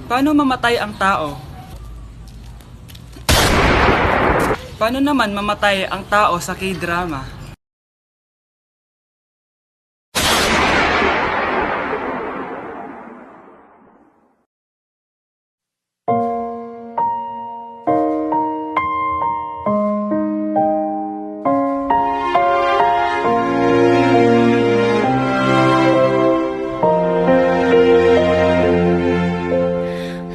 Paano mamatay ang tao? Paano naman mamatay ang tao sa K-drama?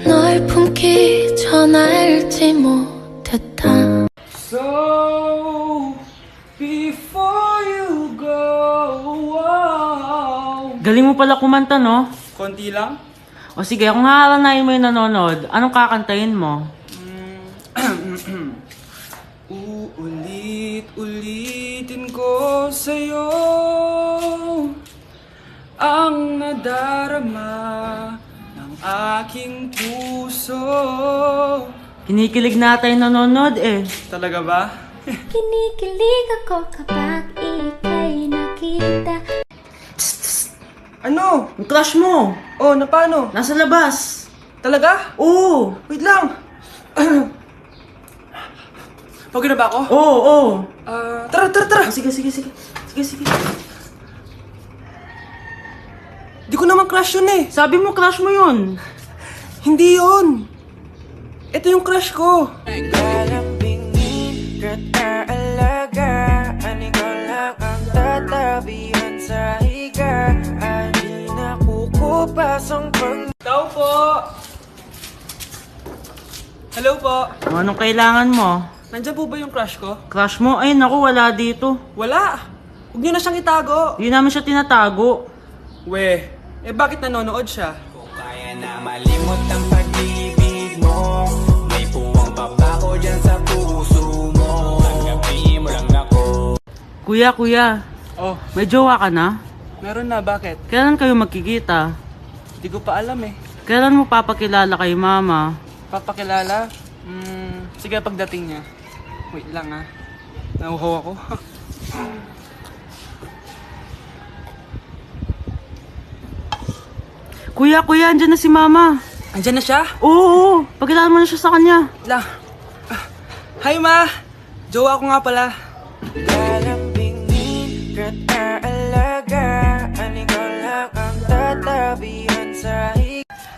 널 품기 전 알지 못했다. So, before you go, Galing mo pala kumanta, no? konti lang? O sige, kung haharanayin mo yung nanonood, anong kakantahin mo? Uulit-ulitin ko sa'yo ang nadarama ng aking puso. Kinikilig na tayo nanonood eh. Talaga ba? Kinikilig ako kapag ika'y nakita. Ano? Yung crush mo, Oh, na paano? nasa labas. Talaga? Oo, Wait lang! Pagod na ba ako? oo, oo. Tara, tara, tara! Sige, sige, sige. Sige, sige. Di ko naman crush yun eh. Sabi mo crush mo yun. Hindi yun. Ito yung crush ko. Tao po! Hello po! Anong kailangan mo? Nandiyan po ba yung crush ko? Crush mo? Ay, naku, wala dito. Wala! Huwag niyo na siyang itago. Hindi namin siya tinatago. We, bakit nanonood siya? Kaya na malimot ang pag-ibig mo. May puwang papako dyan sa puso mo. Tanggapin mo lang ako. Kuya, Oh, may jowa ka na? meron na. Bakit? Kailan kayo magkikita? Hindi ko pa alam eh. Kailan mo papakilala kay mama? Papakilala? Sige pagdating niya. Wait lang ah. Nauhaw ako. Kuya, andyan na si mama. Andiyan na siya? Oo, pakilala mo na siya sa kanya. Lang. Hi ma! Jowa ko nga pala. Lalambingin ka't aalagaan. Ikaw lang ang tatabihan sa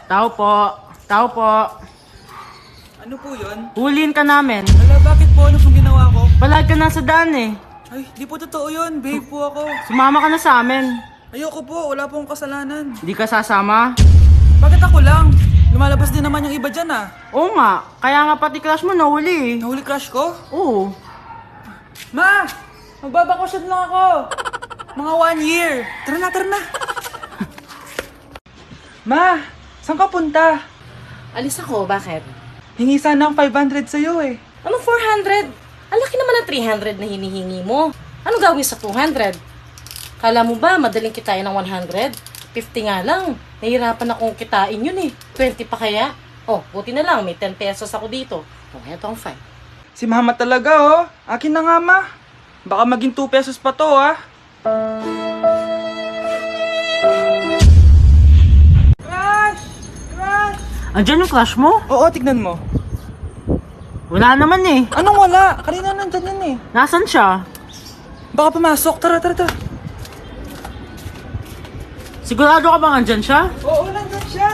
Tao po. Ano po yun? Huliin ka namin. Hala, bakit po? Ano pong ginawa ko? Palag ka na sa daan eh. Ay, di po totoo yun. Babe po ako. Sumama ka na sa amin. Ayoko po. Wala pong kasalanan. Di ka sasama? Bakit ako lang? Lumalabas din naman yung iba dyan ah. Oo nga, kaya nga pati crush mo nahuli eh. Nahuli crush ko? Oo. Ma! Magbabakasyon lang ako. Mga 1 year. Tara na, tara na. Ma! Saan ka punta? Alis ako, bakit? Hingi sana ng 500 sa'yo eh. Ano 400? Ang laki naman ng 300 na hinihingi mo. Ano gawin sa 200? Kala mo ba madaling kitain ng 100? 50 nga lang. Nahihirapan akong kitain yun eh. 20 pa kaya? Oh, buti na lang. May 10 pesos ako dito. Oh, eto ang 5. Si mama talaga oh. Akin na nga ma. Baka maging 2 pesos pa to ah. Crush! Crush! Andyan yung crush mo? Oo, tignan mo. Wala naman eh. Anong wala? Kanina nandyan yan eh. Nasaan siya? Baka pumasok. Tara, tara, tara. Sigurado ka bang andyan siya? Oo, nandyan siya.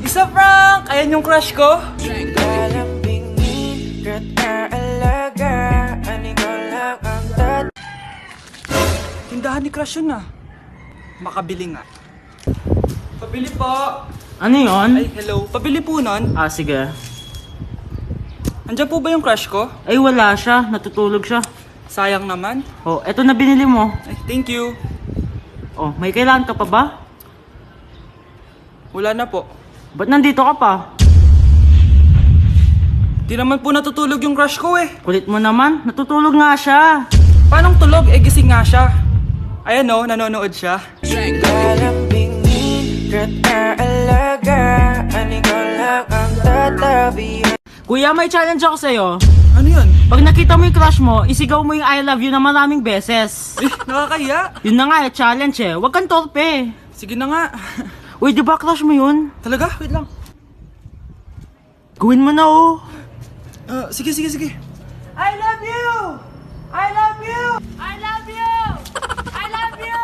Isa Frank! Ayan yung crush ko. lalambingin ka't aalagaan. Ikaw lang ang Tindahan ni crush yun ah. Makabili nga. Pabili po. Ano yon? Ay, hello. Pabili po nun. Ah, sige. Andyan po ba yung crush ko? Ay, wala siya. Natutulog siya. Sayang naman. Oh, eto na binili mo. Ay, thank you. Oh, may kailangan ka pa ba? Wala na po. Ba't nandito ka pa? Di naman po natutulog yung crush ko eh. Kulit mo naman. Natutulog nga siya. Paanong tulog? Eh, gising nga siya. Ayan oh, nanonood siya. lalambingin ka't aalagaan. Ikaw lang ang tatabihan. Kuya, may challenge ako sa'yo. Ano yun? Pag nakita mo yung crush mo, isigaw mo yung I love you na maraming beses. Eh, nakakahiya. Yun na nga, challenge eh. Huwag kang torpe. Sige na nga. Uy, di ba crush mo yun? Talaga? Wait lang. Gawin mo na oh. Sige. I love you! I love you! I love you! I love you!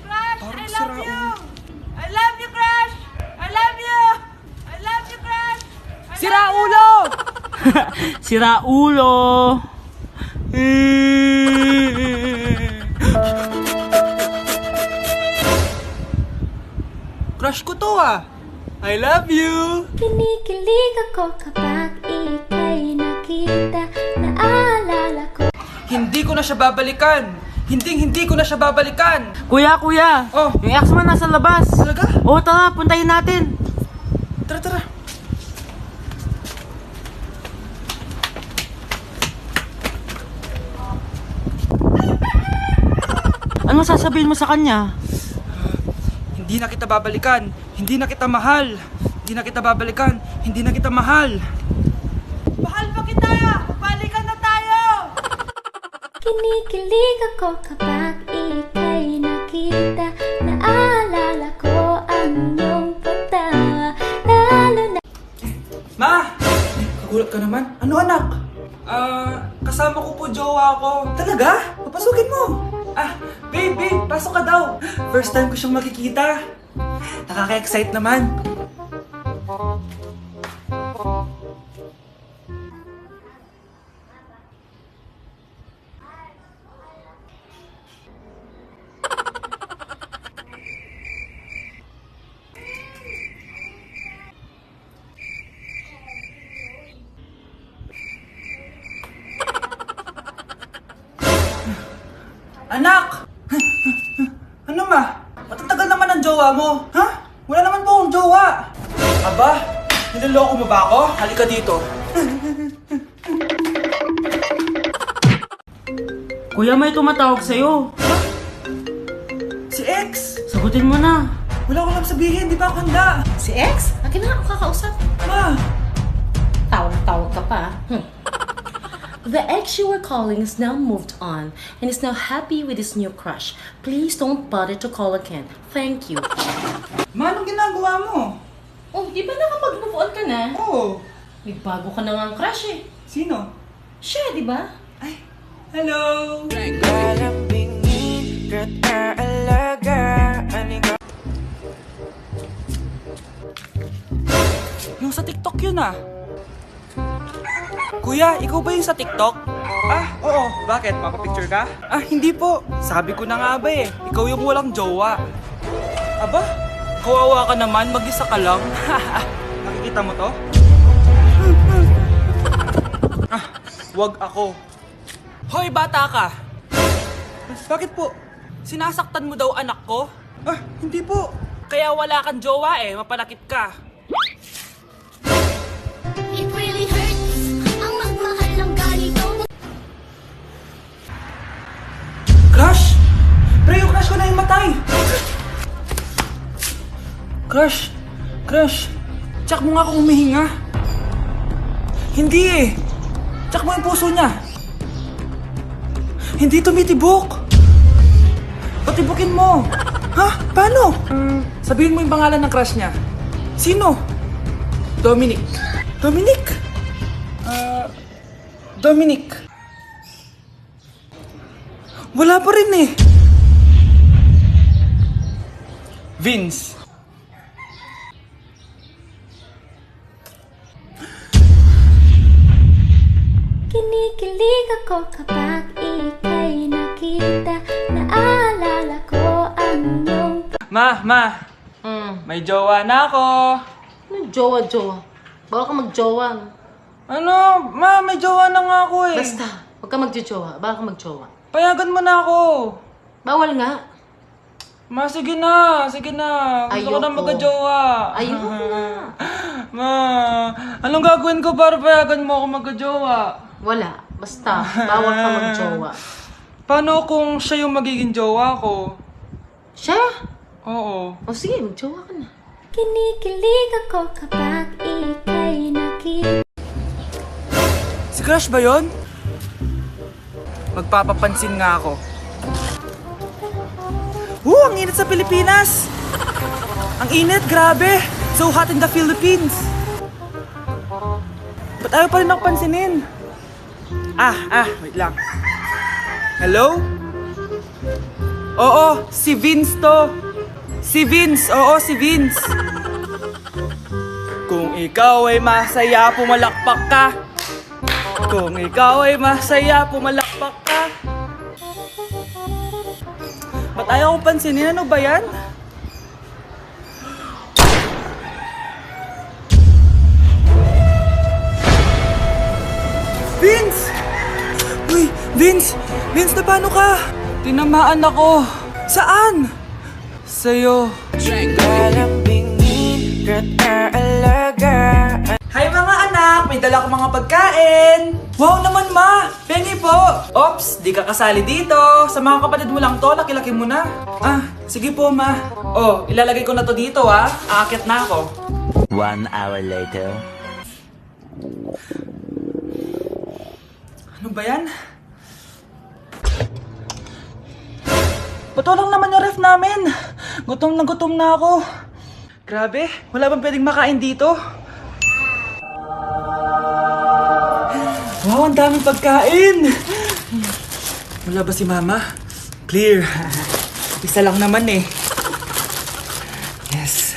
Crush, I love you! I love you, Crush! I love you! I love you, Crush! Sira ulo! Sira ulo. Crush ko to ah! I love you! Kinikilig ako kapag ika'y nakita. Naalala ko. Hindi ko na siya babalikan! Hindi ko na siya babalikan! Kuya. Oh. Yung ex mo nasa labas. Talaga? Oo, tara, puntayin natin. Tara. Ano sasabihin mo sa kanya? Hindi na kita babalikan. Hindi na kita mahal. Hindi na kita babalikan. Hindi na kita mahal. Mahal pa kita! Balikan na tayo! Kinikilig ako kapag ika'y nakita. Naalala ko ang iyong pagtawa. Lalo na Ma! Kagulat ka naman? Ano anak? Kasama ko po jowa ko. Talaga? Papasukin mo. Babe, pasok ka daw. First time ko siyang makikita. Nakaka-excite naman. Anak! Ano ma? Matatagal naman ang jowa mo. Ha? Wala naman po akong jowa. Aba, niloloko mo ba ako? Halika dito. Kuya, may tumatawag sa'yo. Si X! Sagutin mo na. Wala ko lang sabihin, di ba ako handa? Si X? Akin na nga ako kakausap. Ma! Tawag ka pa. The ex you were calling is now moved on and is now happy with his new crush. Please don't bother to call again. Thank you. Ma, anong ginagawa mo? Oh, di ba nakapag-move on ka na? Oh, May bago ka na nga crush eh. sino? Siya, di ba? Ay, hello! Yung sa TikTok yun ah. Kuya, ikaw ba yung sa TikTok? Oo. Bakit? Papapicture ka? Hindi po. Sabi ko na nga ba eh. Ikaw yung walang jowa. Aba? Kawawa ka naman, mag-isa ka lang. Nakikita mo to? Wag ako. Hoy, bata ka! Bakit po? Sinasaktan mo daw anak ko? Hindi po. Kaya wala kang jowa eh, mapanakit ka. it really hurts. Ang magmahal ng ganito. Crush! Pre, yung crush ko na yung matay! Crush! Tsak mo nga kung humihinga. Hindi eh! Tsak mo yung puso niya. Hindi tumitibok. Patibukin mo. Ha? Paano? Sabihin mo yung pangalan ng crush niya. Sino? Dominic. Dominic. Wala pa rin eh. Vince. Kinikilig ako kapag ika'y nakita. Naalala ko ang iyong Ma, may jowa na ako. Ano jowa? Bawal ka magjowa. Ano? Ma, may jowa na nga ako eh. Basta, huwag ka magjowa. Bawal ka magjowa. Payagan mo na ako. Bawal nga. Ma, sige na. Gusto ko na Ayoko. magka-jowa. Ayoko na. Ma, anong gagawin ko para payagan mo ako magka-jowa? Wala. Basta, bawal ka magjowa. Paano kung siya yung magiging jowa ko? Siya? Oo. O sige, magjowa ka na. Kinikilig ako kapag ika'y nakita. Si Crush ba yun? Magpapapansin nga ako. Ang init sa Pilipinas! Ang init, grabe! So hot in the Philippines! Ba't ayaw pa rin ako pansinin? Wait lang. Hello? Oo, si Vince to. Si Vince, oo, si Vince. Kung ikaw ay masaya, pumalakpak ka. Kung ikaw ay masaya, pumalakpak ka. Ba't ayaw ko pansinin? Ano ba yan? Vince! Uy, Vince! Vince, na paano ka? Tinamaan ako. Saan? Sa'yo. Hi mga anak! May dala ko mga pagkain! Wow naman ma! Pengi po! Ops, di ka kasali dito. Sa mga kapatid mo lang to, laki-laki mo na. Sige po ma. Oh, ilalagay ko na to dito Aakyat na ako. 1 hour later. Ano ba yan? Bato lang naman yung ref namin. Gutom na ako. Grabe, wala bang pwedeng makain dito? Wow, ang daming pagkain! Wala ba si Mama? Clear. Isa lang naman eh. Yes.